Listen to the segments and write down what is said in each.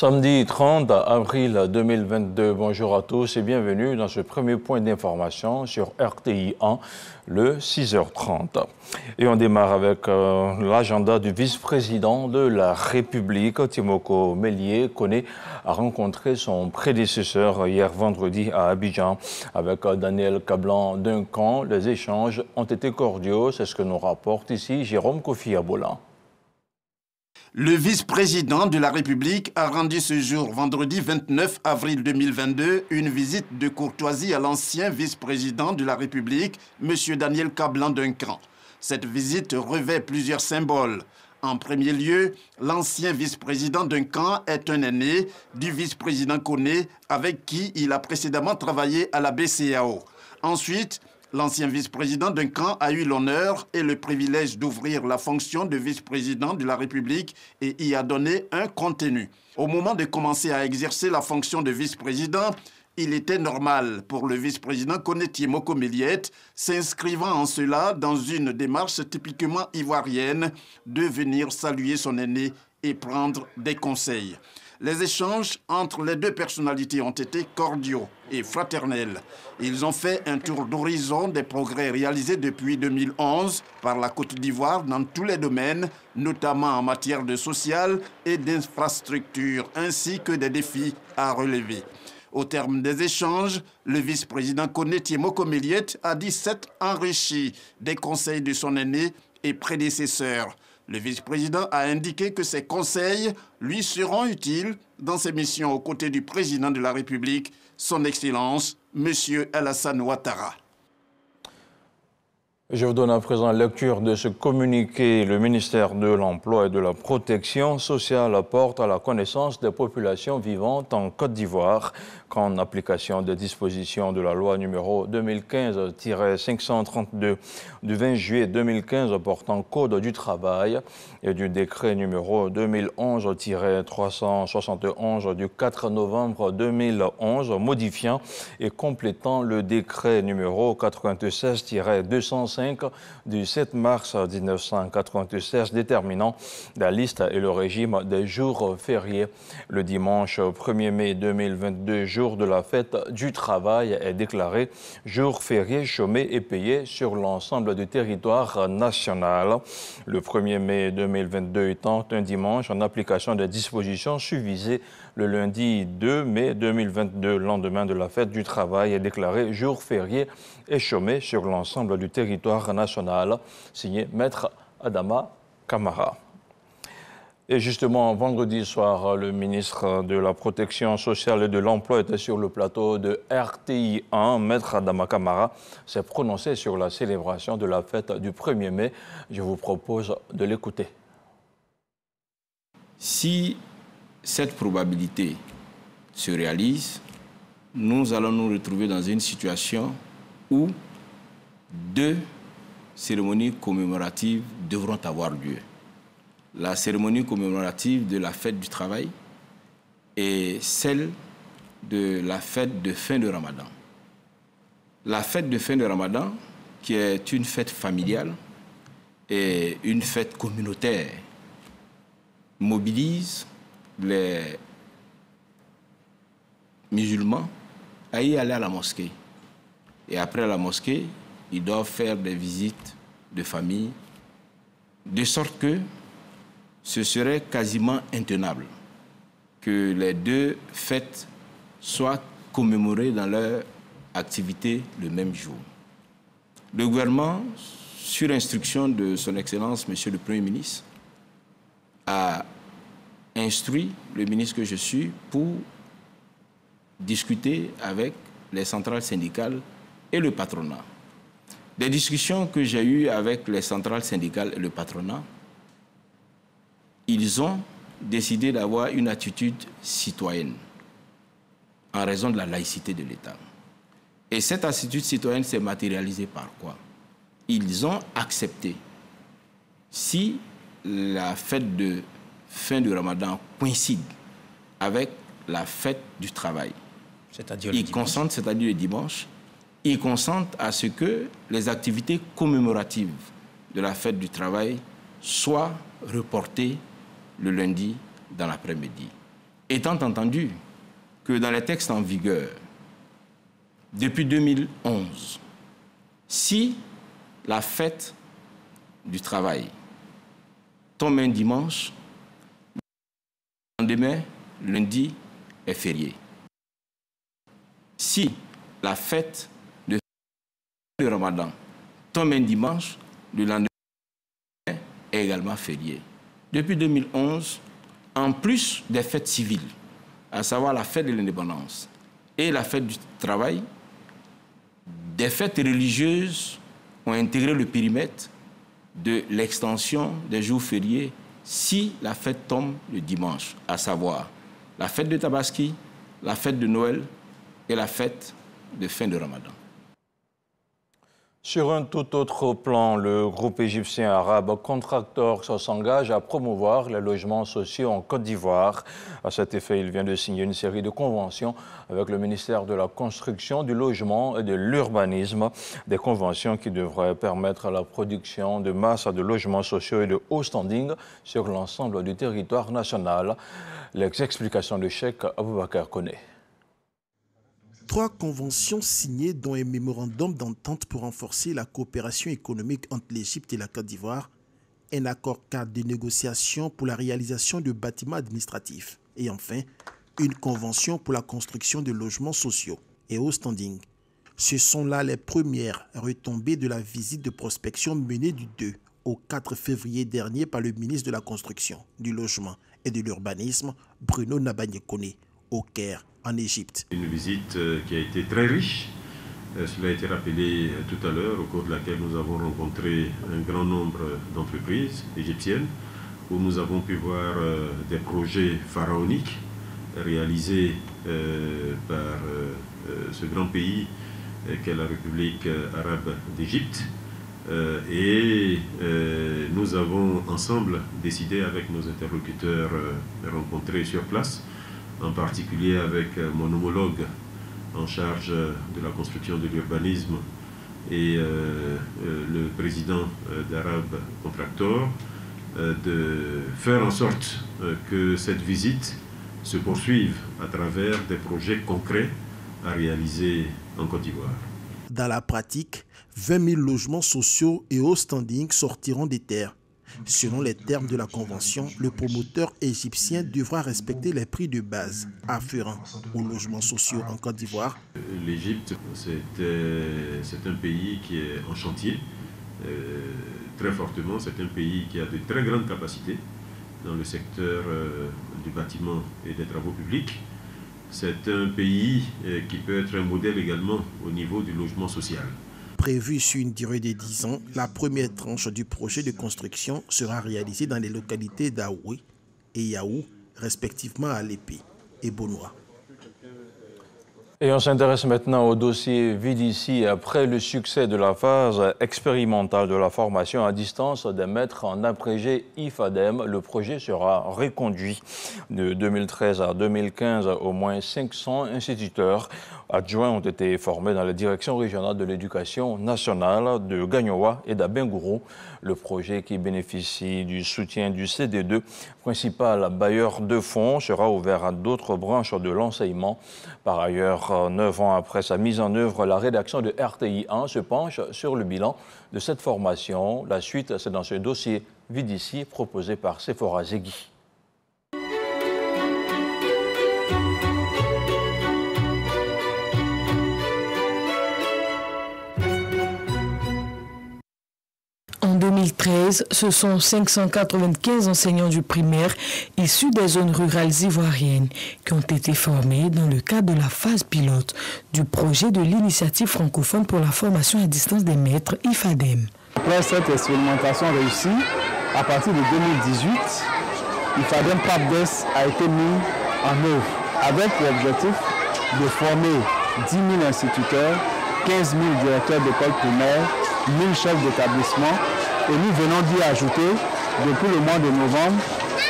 Samedi 30 avril 2022, bonjour à tous et bienvenue dans ce premier point d'information sur RTI 1, le 6h30. Et on démarre avec l'agenda du vice-président de la République, Timoko Melie Kone, a rencontré son prédécesseur hier vendredi à Abidjan avec Daniel Kablan-Duncan. Les échanges ont été cordiaux, c'est ce que nous rapporte ici Jérôme Kofi Abola. Le vice-président de la République a rendu ce jour, vendredi 29 avril 2022, une visite de courtoisie à l'ancien vice-président de la République, M. Daniel Kablan-Duncan. Cette visite revêt plusieurs symboles. En premier lieu, l'ancien vice-président Duncan est un aîné du vice-président Kone avec qui il a précédemment travaillé à la BCEAO. Ensuite, l'ancien vice-président Duncan a eu l'honneur et le privilège d'ouvrir la fonction de vice-président de la République et y a donné un contenu. Au moment de commencer à exercer la fonction de vice-président, il était normal pour le vice-président Kone Timoko Melie, s'inscrivant en cela dans une démarche typiquement ivoirienne, de venir saluer son aîné et prendre des conseils. Les échanges entre les deux personnalités ont été cordiaux et fraternels. Ils ont fait un tour d'horizon des progrès réalisés depuis 2011 par la Côte d'Ivoire dans tous les domaines, notamment en matière de social et d'infrastructure, ainsi que des défis à relever. Au terme des échanges, le vice-président Kone Timoko Melie a dit s'être enrichi des conseils de son aîné et prédécesseur. Le vice-président a indiqué que ces conseils lui seront utiles dans ses missions aux côtés du président de la République, son Excellence, M. Alassane Ouattara. Je vous donne à présent lecture de ce communiqué. Le ministère de l'Emploi et de la Protection sociale apporte à la connaissance des populations vivantes en Côte d'Ivoire qu'en application des dispositions de la loi numéro 2015-532 du 20 juillet 2015 portant Code du travail et du décret numéro 2011-371 du 4 novembre 2011 modifiant et complétant le décret numéro 96-205 du 7 mars 1996 déterminant la liste et le régime des jours fériés. Le dimanche 1er mai 2022, jour de la fête du travail, est déclaré jour férié chômé et payé sur l'ensemble du territoire national. Le 1er mai 2022 étant un dimanche en application des dispositions suivisées, le lundi 2 mai 2022, lendemain de la fête du travail, est déclaré jour férié et chômé sur l'ensemble du territoire national, signé Maître Adama Camara. Et justement, vendredi soir, le ministre de la Protection sociale et de l'Emploi était sur le plateau de RTI 1. Maître Adama Camara s'est prononcé sur la célébration de la fête du 1er mai. Je vous propose de l'écouter. Si cette probabilité se réalise, nous allons nous retrouver dans une situation où deux cérémonies commémoratives devront avoir lieu. La cérémonie commémorative de la fête du travail et celle de la fête de fin de Ramadan. La fête de fin de Ramadan, qui est une fête familiale et une fête communautaire, mobilise les musulmans à y aller à la mosquée. Et après la mosquée, ils doivent faire des visites de famille, de sorte que ce serait quasiment intenable que les deux fêtes soient commémorées dans leur activité le même jour. Le gouvernement, sur instruction de son Excellence, Monsieur le Premier ministre, a instruit le ministre que je suis pour discuter avec les centrales syndicales et le patronat. Des discussions que j'ai eues avec les centrales syndicales et le patronat, ils ont décidé d'avoir une attitude citoyenne en raison de la laïcité de l'État. Et cette attitude citoyenne s'est matérialisée par quoi? Ils ont accepté, si la fête de fin du Ramadan coïncide avec la fête du travail, c'est-à-dire le dimanche, ils consentent à ce que les activités commémoratives de la fête du travail soient reportées le lundi dans l'après-midi. Étant entendu que dans les textes en vigueur, depuis 2011, si la fête du travail tombe un dimanche, le lendemain, lundi, est férié. Si la fête de Ramadan tombe un dimanche, le lendemain est également férié. Depuis 2011, en plus des fêtes civiles, à savoir la fête de l'indépendance et la fête du travail, des fêtes religieuses ont intégré le périmètre de l'extension des jours fériés si la fête tombe le dimanche, à savoir la fête de Tabaski, la fête de Noël et la fête de fin de Ramadan. Sur un tout autre plan, le groupe égyptien arabe Contractors s'engage à promouvoir les logements sociaux en Côte d'Ivoire. À cet effet, il vient de signer une série de conventions avec le ministère de la Construction, du Logement et de l'Urbanisme. Des conventions qui devraient permettre la production de masse de logements sociaux et de haut standing sur l'ensemble du territoire national. Les explications de Cheikh Aboubakar Koné. 3 conventions signées, dont un mémorandum d'entente pour renforcer la coopération économique entre l'Égypte et la Côte d'Ivoire, un accord cadre de négociation pour la réalisation de bâtiments administratifs et enfin une convention pour la construction de logements sociaux et haut standing. Ce sont là les premières retombées de la visite de prospection menée du 2 au 4 février dernier par le ministre de la Construction, du Logement et de l'Urbanisme, Bruno Nabagné-Koné, au Caire, en Égypte. Une visite qui a été très riche. Cela a été rappelé tout à l'heure, au cours de laquelle nous avons rencontré un grand nombre d'entreprises égyptiennes, où nous avons pu voir des projets pharaoniques réalisés par ce grand pays qu'est la République arabe d'Égypte. Et nous avons ensemble décidé avec nos interlocuteurs rencontrés sur place, en particulier avec mon homologue en charge de la construction de l'urbanisme et le président d'Arabe Contractors, de faire en sorte que cette visite se poursuive à travers des projets concrets à réaliser en Côte d'Ivoire. Dans la pratique, 20 000 logements sociaux et haut standing sortiront des terres. Selon les termes de la convention, le promoteur égyptien devra respecter les prix de base afférents aux logements sociaux en Côte d'Ivoire. L'Égypte, c'est un pays qui est en chantier, très fortement. C'est un pays qui a de très grandes capacités dans le secteur du bâtiment et des travaux publics. C'est un pays qui peut être un modèle également au niveau du logement social. Prévue sur une durée de 10 ans, la première tranche du projet de construction sera réalisée dans les localités d'Aoué et Yaou, respectivement à Lépé et Bonois. Et on s'intéresse maintenant au dossier VDC. Après le succès de la phase expérimentale de la formation à distance des maîtres en abrégé IFADEM, le projet sera reconduit. De 2013 à 2015, au moins 500 instituteurs adjoints ont été formés dans la direction régionale de l'éducation nationale de Gagnoa et d'Abengourou. Le projet, qui bénéficie du soutien du CD2, principal bailleur de fonds, sera ouvert à d'autres branches de l'enseignement. Par ailleurs, 9 ans après sa mise en œuvre, la rédaction de RTI 1 se penche sur le bilan de cette formation. La suite, c'est dans ce dossier VDC proposé par Sephora Zegui. En 2013, ce sont 595 enseignants du primaire issus des zones rurales ivoiriennes qui ont été formés dans le cadre de la phase pilote du projet de l'initiative francophone pour la formation à distance des maîtres IFADEM. Après cette expérimentation réussie, à partir de 2018, IFADEM PAPDES a été mis en œuvre avec l'objectif de former 10 000 instituteurs, 15 000 directeurs d'école primaire, 1000 chefs d'établissement, et nous venons d'y ajouter, depuis le mois de novembre,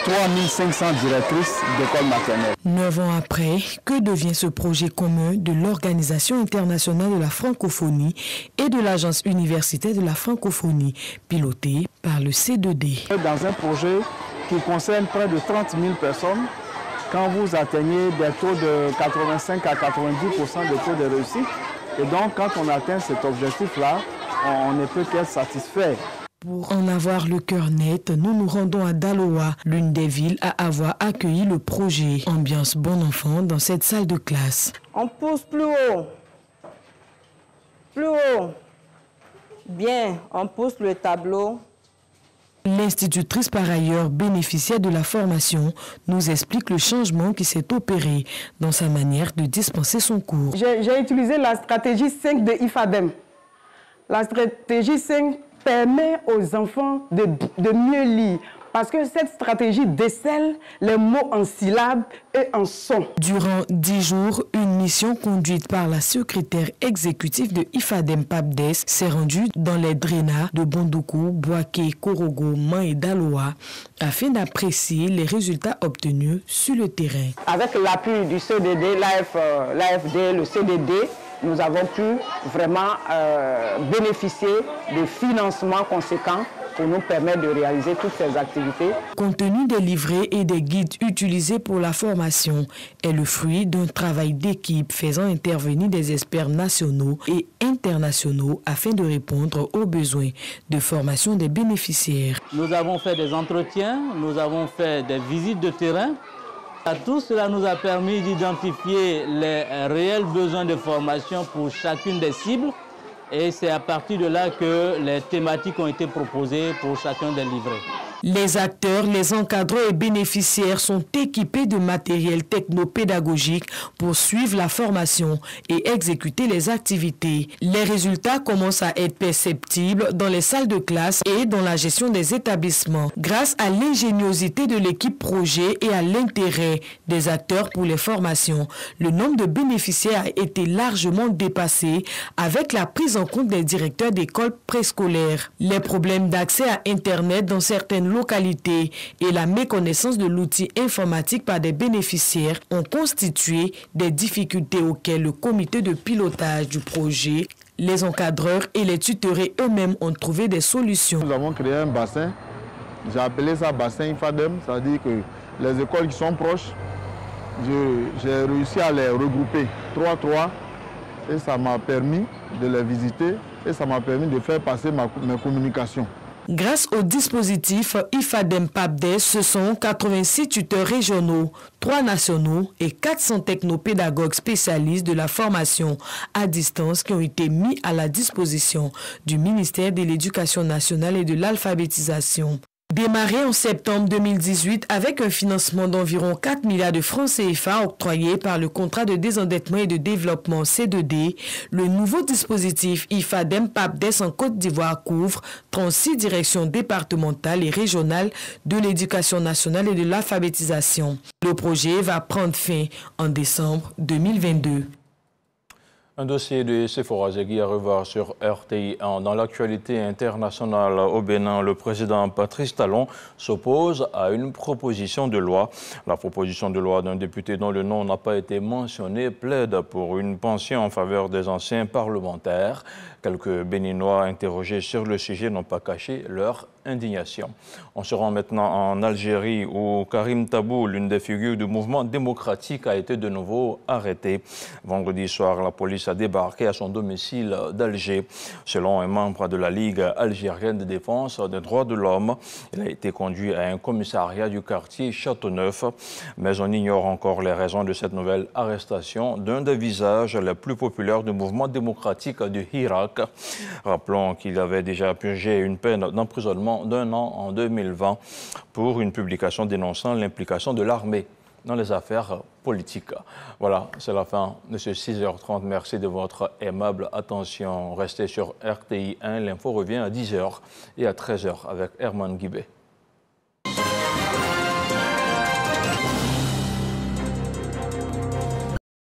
3500 directrices d'école maternelle. 9 ans après, que devient ce projet commun de l'Organisation internationale de la francophonie et de l'Agence universitaire de la francophonie, piloté par le C2D? Dans un projet qui concerne près de 30 000 personnes, quand vous atteignez des taux de 85 à 90% de taux de réussite. Et donc, quand on atteint cet objectif-là, on ne peut qu'être satisfait. Pour en avoir le cœur net, nous nous rendons à Daloa, l'une des villes à avoir accueilli le projet. Ambiance bon enfant dans cette salle de classe. On pousse plus haut. Plus haut. Bien, on pousse le tableau. L'institutrice, par ailleurs bénéficiaire de la formation, nous explique le changement qui s'est opéré dans sa manière de dispenser son cours. J'ai utilisé la stratégie 5 de IFADEM. La stratégie 5 permet aux enfants de mieux lire. Parce que cette stratégie décèle les mots en syllabes et en sons. Durant 10 jours, une mission conduite par la secrétaire exécutive de IFADEM PAPDES s'est rendue dans les DRENA de Bondoukou, Boaké, Korogo, Man et Daloa afin d'apprécier les résultats obtenus sur le terrain. Avec l'appui du CDD, l'AFD, le CDD, nous avons pu vraiment bénéficier de financements conséquents pour nous permettre de réaliser toutes ces activités. Compte tenu des livrets et des guides utilisés pour la formation est le fruit d'un travail d'équipe faisant intervenir des experts nationaux et internationaux afin de répondre aux besoins de formation des bénéficiaires. Nous avons fait des entretiens, nous avons fait des visites de terrain. Tout cela nous a permis d'identifier les réels besoins de formation pour chacune des cibles. Et c'est à partir de là que les thématiques ont été proposées pour chacun des livrets. Les acteurs, les encadreurs et bénéficiaires sont équipés de matériel technopédagogique pour suivre la formation et exécuter les activités. Les résultats commencent à être perceptibles dans les salles de classe et dans la gestion des établissements. Grâce à l'ingéniosité de l'équipe projet et à l'intérêt des acteurs pour les formations, le nombre de bénéficiaires a été largement dépassé avec la prise en compte des directeurs d'écoles préscolaires. Les problèmes d'accès à Internet dans certaines localités et la méconnaissance de l'outil informatique par des bénéficiaires ont constitué des difficultés auxquelles le comité de pilotage du projet, les encadreurs et les tutorés eux-mêmes ont trouvé des solutions. Nous avons créé un bassin, j'ai appelé ça bassin IFADEM, c'est-à-dire que les écoles qui sont proches, j'ai réussi à les regrouper 3-3 et ça m'a permis de les visiter et ça m'a permis de faire passer mes communications. Grâce au dispositif IFADEM PAPDES, ce sont 86 tuteurs régionaux, 3 nationaux et 400 technopédagogues spécialistes de la formation à distance qui ont été mis à la disposition du ministère de l'Éducation nationale et de l'alphabétisation. Démarré en septembre 2018 avec un financement d'environ 4 milliards de francs CFA octroyé par le contrat de désendettement et de développement C2D, le nouveau dispositif IFADEM PAPDES en Côte d'Ivoire couvre 36 directions départementales et régionales de l'éducation nationale et de l'alphabétisation. Le projet va prendre fin en décembre 2022. Un dossier de Sephora Zegui à revoir sur RTI1. Dans l'actualité internationale au Bénin, le président Patrice Talon s'oppose à une proposition de loi. La proposition de loi d'un député dont le nom n'a pas été mentionné plaide pour une pension en faveur des anciens parlementaires. Quelques Béninois interrogés sur le sujet n'ont pas caché leur indignation. On se rend maintenant en Algérie où Karim Tabou, l'une des figures du mouvement démocratique, a été de nouveau arrêté. Vendredi soir, la police a débarqué à son domicile d'Alger. Selon un membre de la Ligue algérienne de défense des droits de l'homme, il a été conduit à un commissariat du quartier Châteauneuf. Mais on ignore encore les raisons de cette nouvelle arrestation d'un des visages les plus populaires du mouvement démocratique du Irak. Rappelons qu'il avait déjà purgé une peine d'emprisonnement d'1 an en 2020 pour une publication dénonçant l'implication de l'armée dans les affaires politiques. Voilà, c'est la fin de ce 6h30. Merci de votre aimable attention. Restez sur RTI1. L'info revient à 10h et à 13h avec Herman Guibé.